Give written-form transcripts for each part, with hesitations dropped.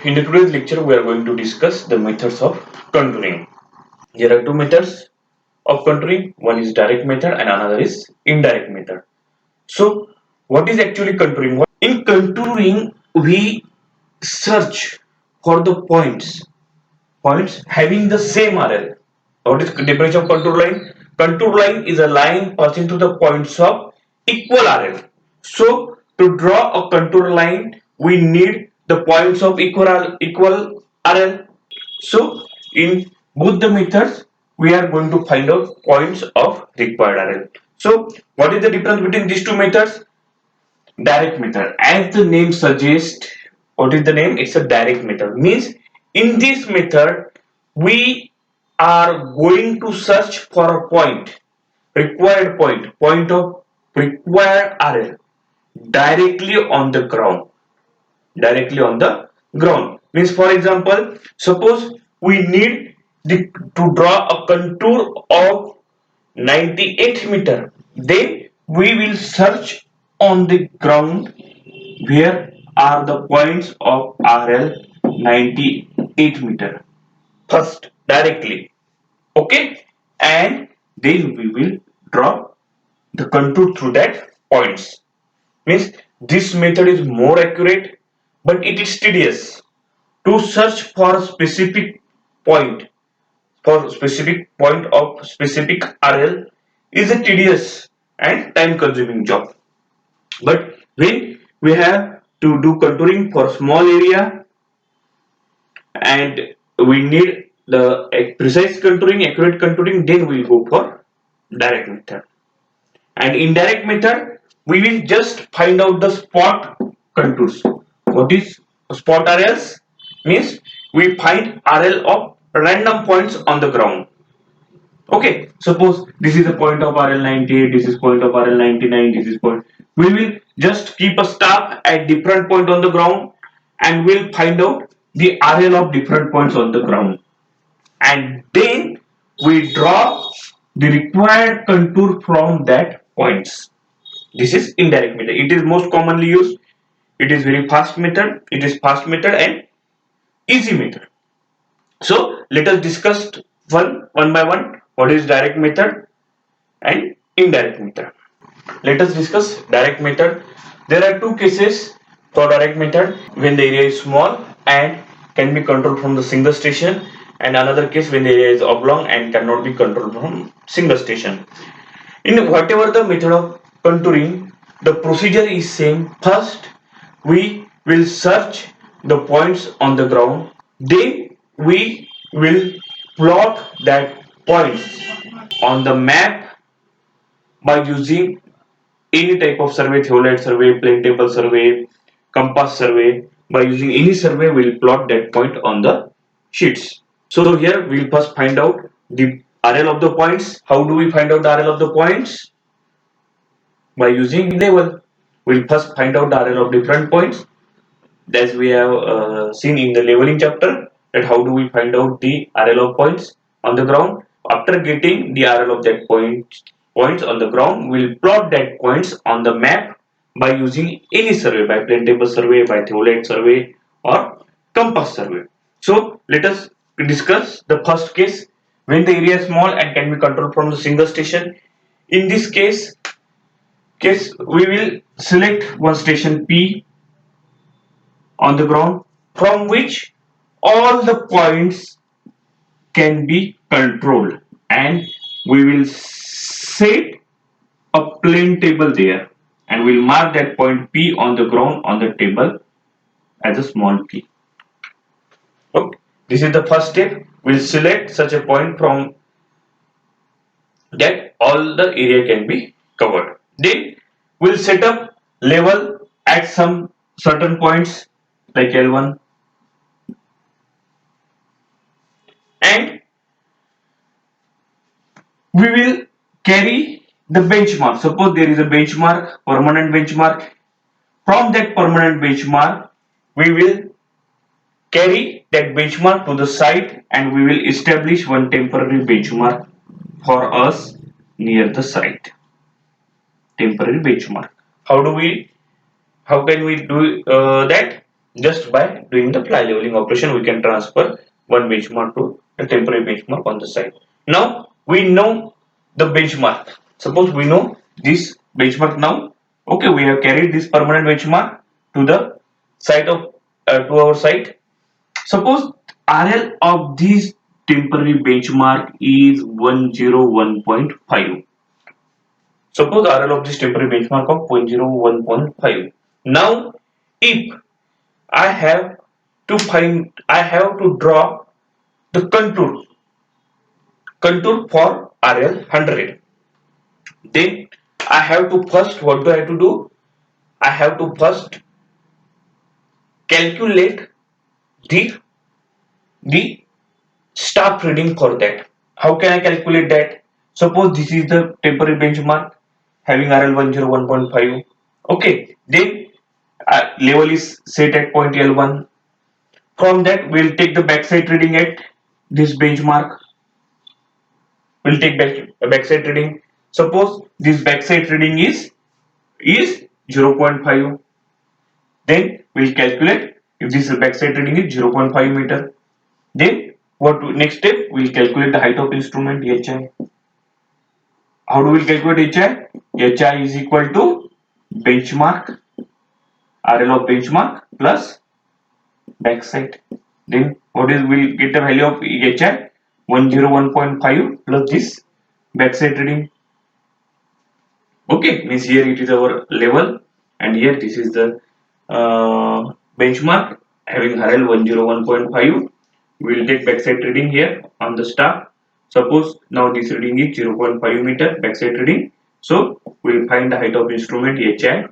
In today's lecture, we are going to discuss the methods of contouring. There are two methods of contouring. One is direct method and another is indirect method. So, what is actually contouring? In contouring, we search for the points having the same RL. What is the definition of contour line? Contour line is a line passing through the points of equal RL. So, to draw a contour line, we need the points of equal RL. So, in both the methods, we are going to find out points of required RL. So, what is the difference between these two methods? Direct method. As the name suggests, what is the name? It's a direct method. Means in this method, we are going to search for a point of required RL directly on the ground. Directly on the ground. Means for example, suppose we need to draw a contour of 98 meter. Then we will search on the ground where are the points of RL 98 meter. First directly. Okay, and then we will draw the contour through that points. Means this method is more accurate, but it is tedious. To search for a point specific point of specific RL is a tedious and time consuming job. But when we have to do contouring for small area and we need the precise contouring, accurate contouring, then we go for direct method. And indirect method, we will just find out the spot contours. What is spot RLs? Means we find RL of random points on the ground. Okay, suppose this is a point of RL 98, this is point of RL 99, this is point. We will just keep a star at different point on the ground and we'll find out the RL of different points on the ground. And then we draw the required contour from that points. This is indirect method. It is most commonly used. It is very fast method. It is fast method and easy method. So let us discuss one by one. What is direct method and indirect method? Let us discuss direct method. There are two cases for direct method: when the area is small and can be controlled from the single station, and another case when the area is oblong and cannot be controlled from single station. In whatever the method of contouring, the procedure is same. First, we will search the points on the ground. Then we will plot that points on the map by using any type of survey, theodolite survey, plane table survey, compass survey. By using any survey, we'll plot that point on the sheets. So here we'll first find out the RL of the points. How do we find out the RL of the points? By using level. We'll first find out the RL of different points. As we have seen in the leveling chapter, that how do we find out the RL of points on the ground. After getting the RL of that points on the ground, we'll plot that points on the map by using any survey, by plane table survey, by theodolite survey, or compass survey. So let us discuss the first case, when the area is small and can be controlled from the single station. In this case we will select one station P on the ground from which all the points can be controlled, and we will set a plane table there and we'll mark that point P on the ground on the table as a small p. Okay, this is the first step. We'll select such a point from that all the area can be covered. Then we'll set up level at some certain points like L1, and we will carry the benchmark. Suppose there is a benchmark, permanent benchmark. From that permanent benchmark, we will carry that benchmark to the site and we will establish one temporary benchmark for us near the site. Temporary benchmark. How can we do that? Just by doing the fly leveling operation, we can transfer one benchmark to a temporary benchmark on the side. Now we know the benchmark. Suppose we know this benchmark now. Okay, we have carried this permanent benchmark to the site of to our site. Suppose RL of this temporary benchmark is 101.5. Suppose RL of this temporary benchmark of 101.5. Now, if I have to draw the contour for RL 100. Then I have to first, what do I have to do? I have to first calculate the the staff reading for that. How can I calculate that? Suppose this is the temporary benchmark having RL 101.5. Okay, then level is set at point L1. From that, we'll take the backside reading at this benchmark. We'll take backside reading. Suppose this backside reading is 0.5. Then we'll calculate if this backside reading is 0.5 meter. Then what next step? We'll calculate the height of instrument HI. How do we calculate HI? HI is equal to benchmark RL of benchmark plus backside. Then what is, we'll get the value of HI 101.5 plus this backside reading. Okay, means here it is our level and here this is the benchmark having RL 101.5. We will take backside reading here on the staff. Suppose now this reading is 0.5 meter backside reading. So we will find the height of instrument HI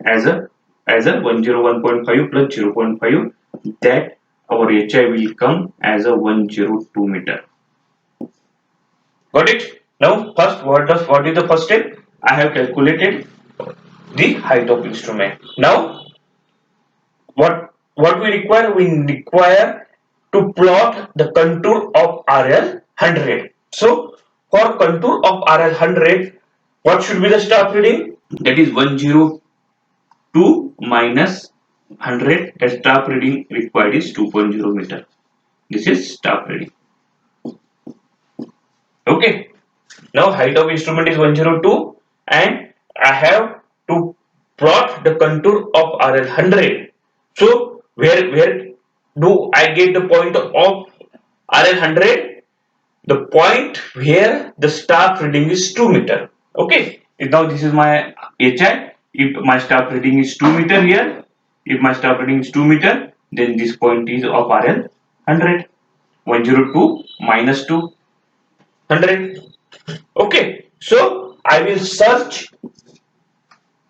as a 101.5 plus 0.5, that our HI will come as a 102 meter. Got it? Now first, what is the first step? I have calculated the height of instrument. Now what we require? We require to plot the contour of RL 100. So for contour of RL 100, what should be the staff reading? That is 102 minus 100. The staff reading required is 2.0 meter. This is staff reading. Okay. Now height of instrument is 102 and I have to plot the contour of RL 100. So where do I get the point of RL 100? The point where the staff reading is 2 meter. Okay. Now this is my HI. If my staff reading is 2 meter here, if my staff reading is 2 meter, then this point is of RL 100. 102 minus 2, 100. Okay, so I will search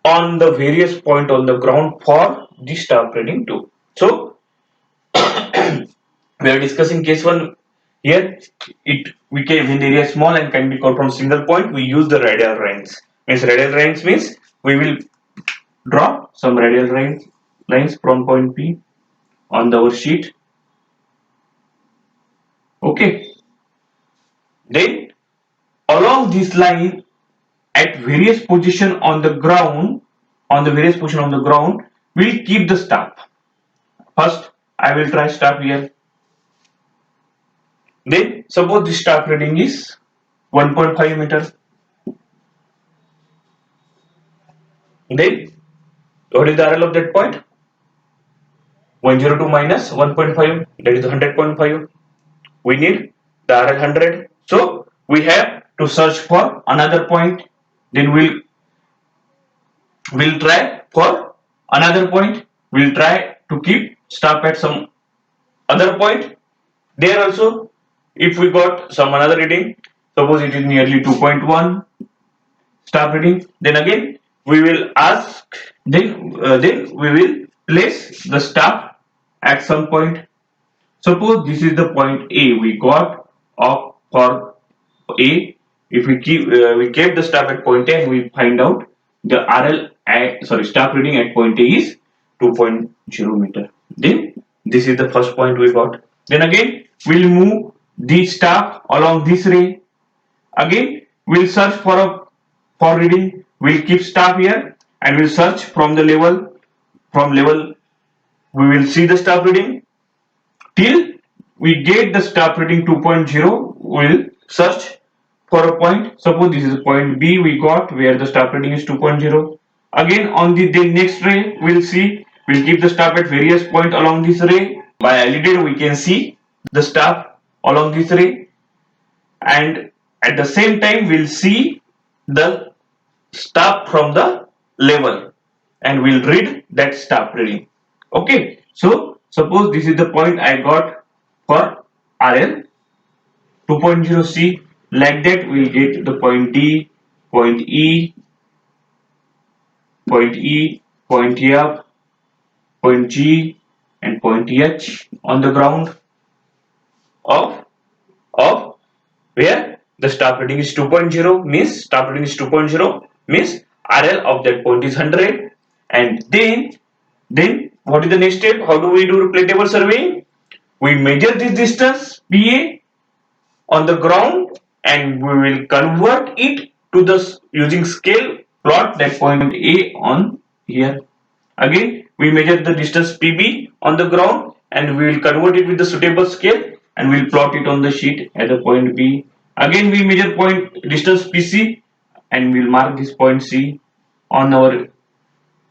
on the various point on the ground for the staff reading 2. So we are discussing case 1 here. We can, when the area is small and can be called from single point, we use the radial lines. Radial lines means we will draw some radial lines from point P on our sheet. Okay, then along this line at various position on the ground, we'll keep the staff. First I will try staff here. Then suppose the staff reading is 1.5 meter. Then what is the RL of that point? 102 minus 1.5, that is 100.5. We need the RL 100. So we have to search for another point. Then we'll try for another point. We'll try to keep staff at some other point. There also, if we got some another reading, suppose it is nearly 2.1 staff reading, then again we will ask, then we will place the staff at some point. Suppose this is the point A we got of for A. If we kept the staff at point A and we find out the RL staff reading at point A is 2.0 meter. Then this is the first point we got. Then again we'll move the staff along this ray. Again we'll search for reading. We'll keep staff here and we'll search from the level we will see the staff reading till we get the staff reading 2.0. We'll search for a point. Suppose this is point B we got where the staff reading is 2.0. Again on the next ray we'll keep the staff at various point along this ray. By LED we can see the staff along this ray, and at the same time we'll see the staff from the level and we'll read that staff reading. Okay, so suppose this is the point I got for RL 2.0C. Like that we'll get the point D, point E, point E, point F, point G and point H on the ground of where the staff reading is 2.0 means staff reading is 2.0 means RL of that point is 100. And then what is the next step? How do we do replayable surveying? We measure this distance PA on the ground and we will convert it to the using scale, plot that point A on here. Again we measure the distance PB on the ground and we will convert it with the suitable scale and we will plot it on the sheet at the point B. Again we measure point distance PC and we will mark this point C on our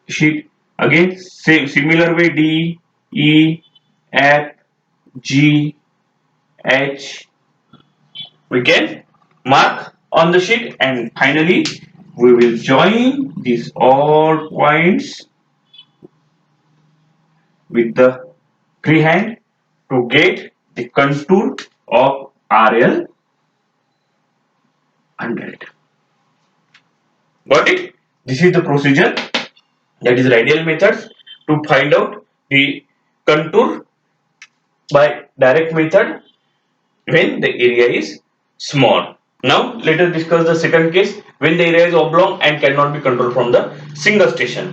sheet. Again same similar way D, E, F, G, H we can mark on the sheet, and finally we will join these all points with the freehand to get the contour of RL 100. Got it? This is the procedure, that is radial methods to find out the contour by direct method when the area is small. Now let us discuss the second case, when the area is oblong and cannot be controlled from the single station.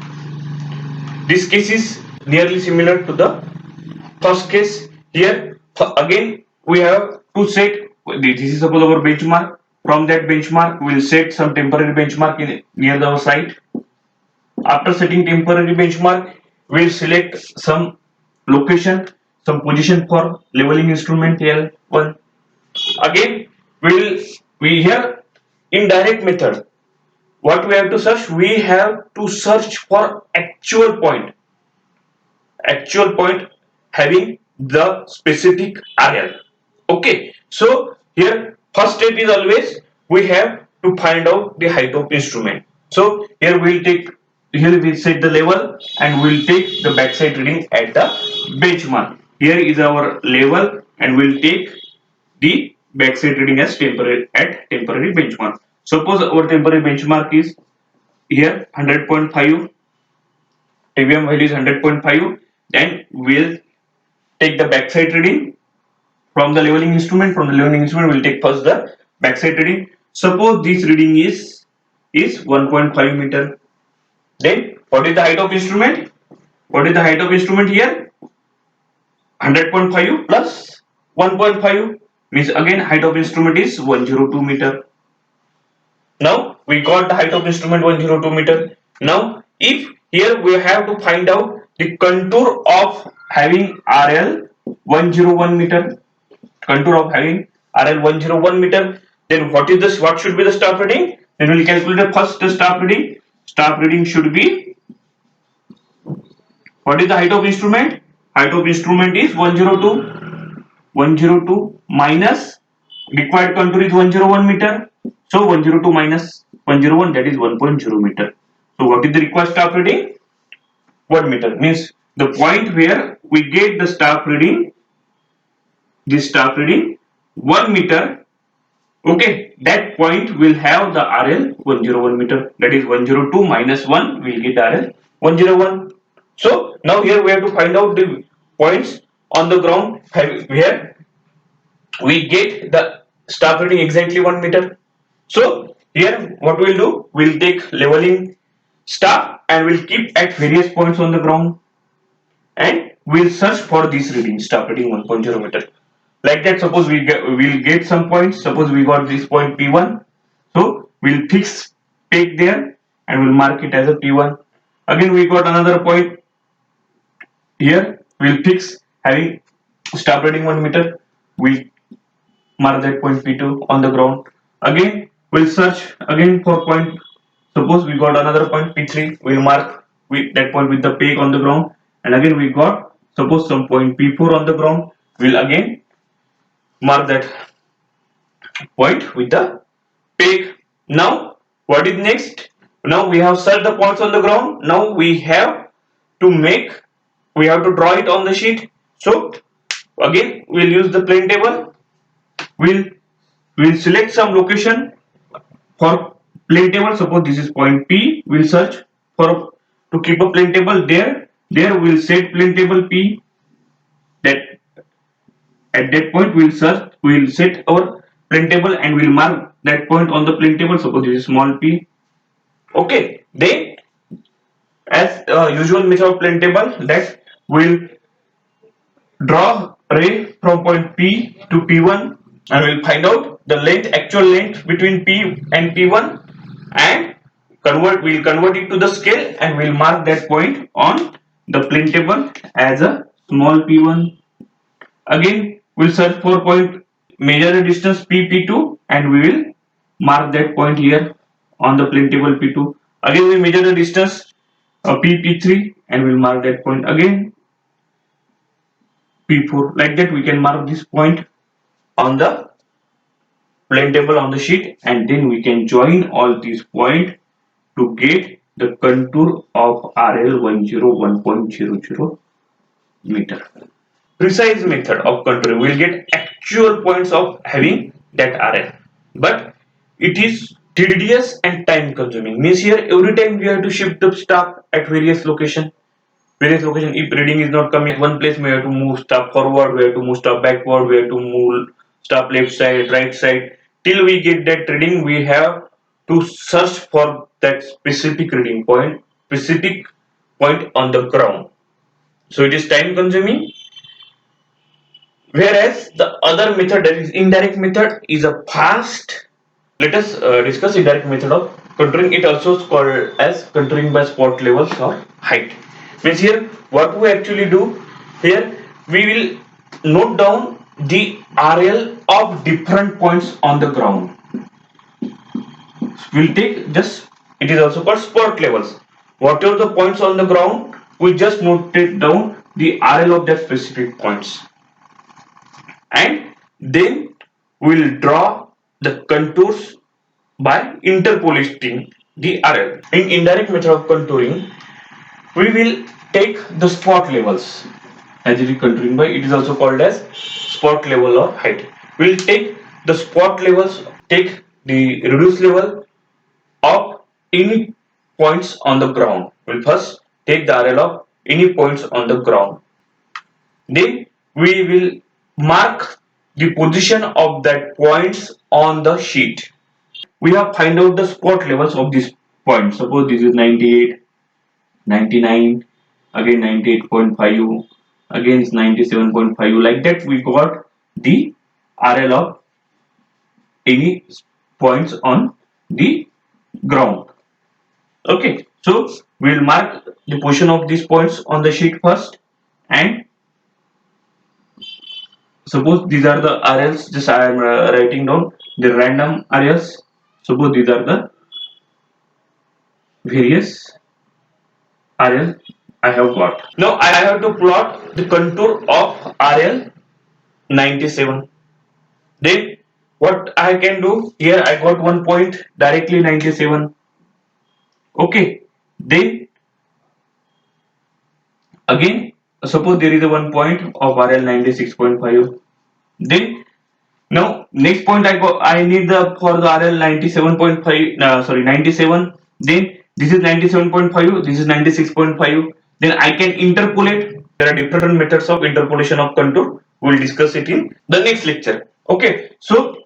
This case is nearly similar to the first case. Here again we have to set, this is suppose our benchmark. From that benchmark we will set some temporary benchmark near our site. After setting temporary benchmark we will select some location, some position for leveling instrument L1. Again we here indirect method, what we have to search, we have to search for actual point having the specific RL. Okay, so here first step is always we have to find out the height of instrument. So here we'll set the level and we'll take the backside reading at the benchmark. Here is our level and we'll take the backside reading as temporary benchmark. Suppose our temporary benchmark is here 100.5, TVM value is 100.5, then we'll take the backside reading from the leveling instrument. From the leveling instrument we'll take first the backside reading. Suppose this reading is 1.5 meter. Then what is the height of instrument? What is the height of instrument here? 100.5 plus 1.5 means again height of instrument is 102 meter. Now we got the height of instrument 102 meter. Now if here we have to find out the contour of having RL 101 meter, contour of having RL 101 meter, then what should be the staff reading? Then we will calculate first the staff reading. Staff reading should be, what is the height of instrument? Height of instrument is 102 minus required contour is 101 meter. So 102 minus 101, that is 1.0 meter. So what is the required staff reading? 1 meter, means the point where we get the staff reading, this staff reading 1 meter. Okay, that point will have the RL 101 meter, that is 102 minus 1 will get RL 101. So now here we have to find out the points on the ground where we get the staff reading exactly 1 meter. So here what we'll do, we'll take leveling staff and we'll keep at various points on the ground and we'll search for this reading, staff reading 1.0 meter. Like that, suppose we'll get some points. Suppose we got this point P1, so we'll fix take there and we'll mark it as a P1. Again we got another point here we'll fix having stop reading 1 meter. We'll mark that point P2 on the ground. Again, we'll search again for point. Suppose we got another point P3. We'll mark that point with the peg on the ground. And again, we got suppose some point P4 on the ground. We'll again mark that point with the peg. Now, what is next? Now we have searched the points on the ground. Now we have to draw it on the sheet. So again, we'll use the plane table. We'll select some location for plane table. Suppose this is point P. We'll search for to keep a plane table there. There we'll set plane table P. That at that point we'll set our plane table and we'll mark that point on the plane table. Suppose this is small p. Okay, then as usual method of plane table, that we'll draw ray from point P to P1 and we'll find out the actual length between P and P1 and we'll convert it to the scale and we'll mark that point on the plane table as a small P1. Again, we'll search for point, measure the distance P2 and we will mark that point here on the plane table P2. Again, we measure the distance P3 and we'll mark that point again P4. Like that, we can mark this point on the plane table on the sheet and then we can join all these points to get the contour of RL101.00 meter. Precise method of contouring will get actual points of having that RL, but it is tedious and time consuming. Means here every time we have to shift the staff at various location. If reading is not coming at one place, we have to move staff forward, we have to move staff backward, we have to move staff left side, right side. Till we get that reading, we have to search for that specific reading point, specific point on the ground. So it is time consuming. Whereas the other method, that is indirect method, is a fast. Let us discuss indirect method of contouring. It also is called as contouring by spot levels or height. Means here what we actually do, here we will note down the RL of different points on the ground. We'll take just, it is also called spot levels. Whatever the points on the ground, we just note it down the RL of that specific points. And then we'll draw the contours by interpolating the RL. In indirect method of contouring, we will take the spot levels. As it is contouring by, it is also called as spot level or height. We'll take the spot levels, take the reduced level of any points on the ground. We'll first take the RL of any points on the ground. Then we will mark the position of that points on the sheet. We have find out the spot levels of these points. Suppose this is 98, 99, again 98.5, again 97.5. Like that, we got the RL of any points on the ground. Okay, so we will mark the position of these points on the sheet first, and suppose these are the RLs. Just I am writing down the random RLs. Suppose these are the various RL I have got. Now I have to plot the contour of RL 97. Then what I can do, here I got one point directly 97. Okay, then again suppose there is a one point of RL 96.5. Then now next point I need the for the RL 97.5, sorry 97. Then this is 97.5, this is 96.5. Then I can interpolate. There are different methods of interpolation of contour. We'll discuss it in the next lecture. Okay, so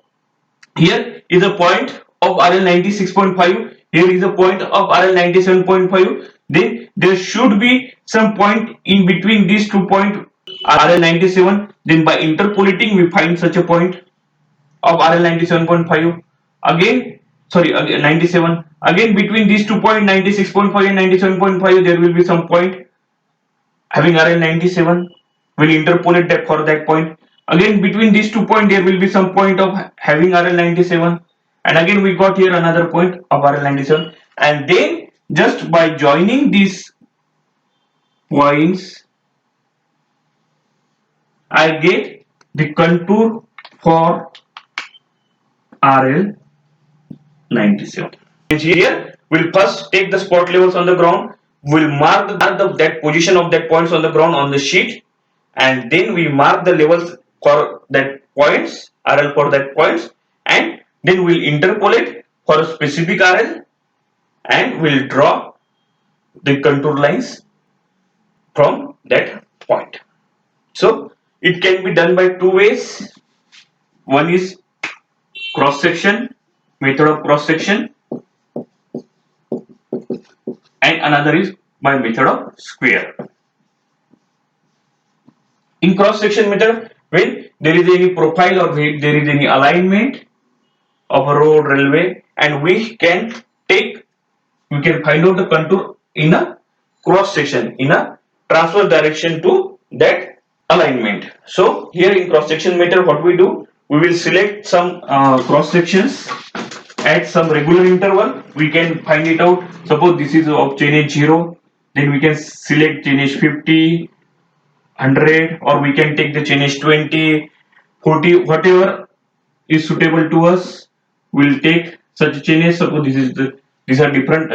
here is a point of RL 96.5. Here is a point of RL 97.5. Then there should be some point in between these 2 points RL 97. Then by interpolating we find such a point of RL 97.5. Again, sorry, again 97. Again between these 2 points 96.5 and 97.5 there will be some point having RL 97. we'll interpolate that for that point. Again, between these 2 points there will be some point of having RL97, and again we got here another point of RL97, and then just by joining these points I get the contour for RL97. Here we'll first take the spot levels on the ground, we'll mark that position of that points on the ground on the sheet, and then we mark the levels for that points, RL for that points, and then we'll interpolate for a specific RL, and we'll draw the contour lines from that point. So it can be done by two ways. One is cross section, method of cross section, and another is by method of square. In cross section method, when there is any profile or when there is any alignment of a road, railway, and we can find out the contour in a cross section, in a transverse direction to that alignment. So here in cross section method, what we do, we will select some cross sections at some regular interval. We can find it out. Suppose this is of chain edge 0, then we can select chain edge 50, 100, or we can take the chain edge 20, 40, whatever is suitable to us. We'll take such a chain edge. Suppose these are different.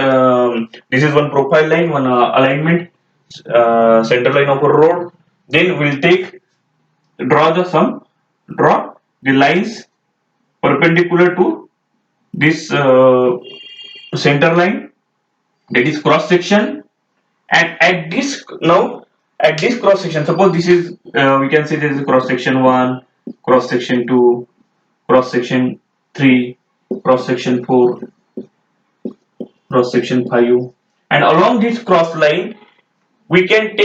This is one profile line, one alignment, center line of a road. Then we'll draw the lines perpendicular to this center line, that is cross section, and at this cross section, suppose this is we can say this is cross section 1, cross section 2, cross section 3, cross section 4, cross section 5, and along this cross line we can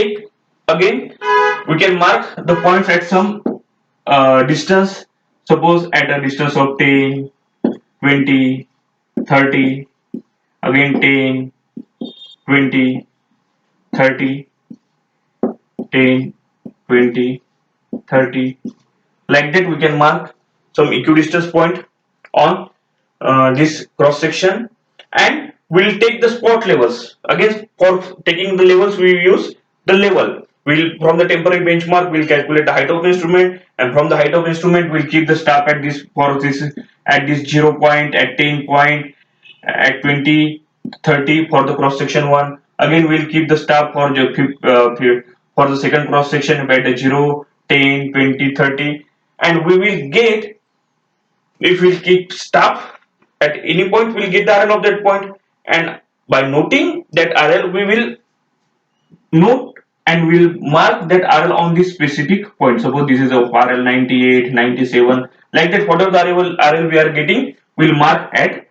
mark the points at some distance. Suppose at a distance of 10, 20, 30, again 10, 20, 30, 10, 20, 30. Like that we can mark some equidistance point on this cross section, and we'll take the spot levels. Again, for taking the levels we use the level. From the temporary benchmark we'll calculate the height of instrument, and from the height of instrument we'll keep the staff at this 0 point, at 10 point, at 20, 30 for the cross section 1. Again we'll keep the staff for the second cross section at the 0, 10, 20, 30, and we will get, if we'll keep staff at any point, we'll get the RL of that point, and by noting that RL we will note and we'll mark that RL on this specific point. Suppose this is of RL 98, 97, like that. Whatever the RL we are getting, we'll mark at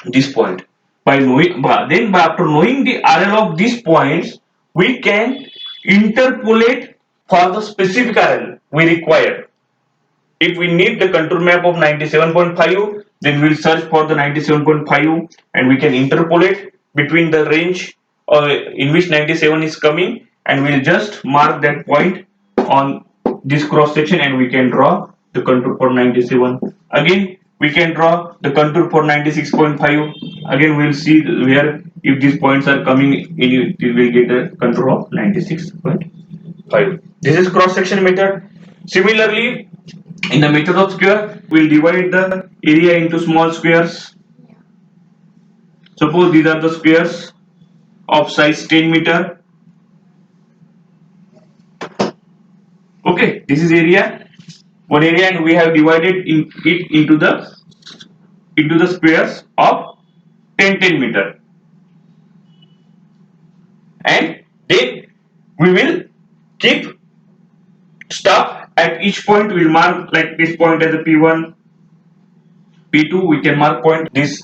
this point. After knowing the RL of these points, we can interpolate for the specific RL we require. If we need the contour map of 97.5, then we'll search for the 97.5 and we can interpolate between the range in which 97 is coming, and we'll just mark that point on this cross section and we can draw the contour for 97. Again we can draw the contour for 96.5. Again we'll see where, if these points are coming in, we will get a contour of 96.5. This is cross section method. Similarly, in the method of square, we'll divide the area into small squares. Suppose these are the squares of size 10 meter. Okay, this is one area, and we have divided it into the squares of 10 meter. And then we will keep stuff at each point. We'll mark like this point as a P1, P2. We can mark point this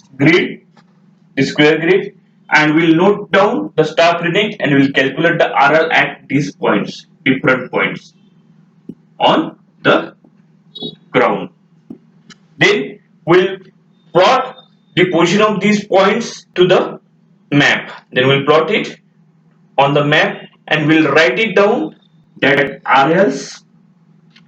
square grid, and we'll note down the staff reading and we'll calculate the RL at these points, different points on the ground. Then we'll plot the position of these points to the map. Then we'll plot it on the map and we'll write it down that RLs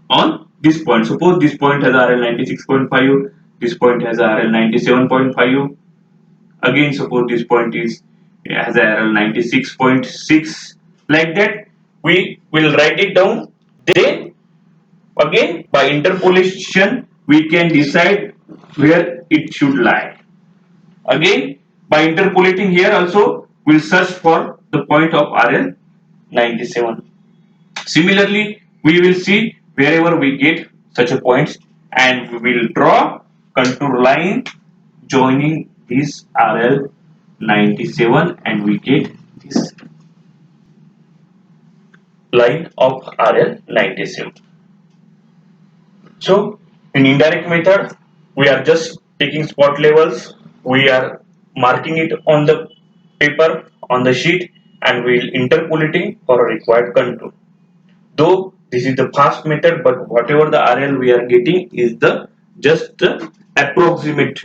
on this point. Suppose this point has RL 96.5, this point has RL 97.5. Again, suppose this point is has RL 96.6. Like that, we will write it down. Then again, by interpolation, we can decide where it should lie. Again, by interpolating here also, we'll search for the point of RL 97. Similarly, we will see wherever we get such a point, and we will draw contour line joining this RL 97, and we get this line of RL 97. So in indirect method, we are just taking spot levels, we are marking it on the paper, on the sheet, and we will interpolating for a required contour. Though this is the fast method, but whatever the RL we are getting is the just the approximate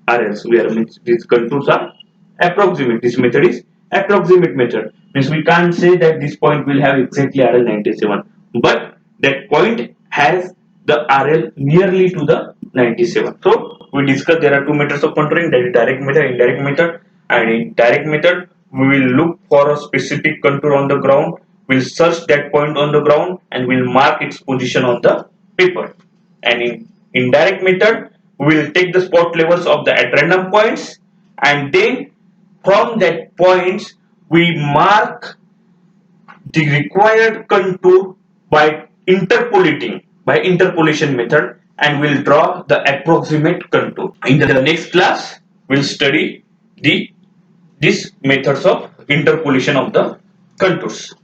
RLs. We are these contours are approximate. This method is approximate method. Means we can't say that this point will have exactly RL 97, but that point has the RL nearly to the 97. So we discussed there are two methods of contouring, that is direct method, indirect method. And in direct method, we will look for a specific contour on the ground, we'll search that point on the ground, and we'll mark its position on the paper. And in indirect method, we will take the spot levels of the at random points, and then from that points we mark the required contour by interpolation method, and we'll draw the approximate contour. In the next class, we'll study these methods of interpolation of the contours.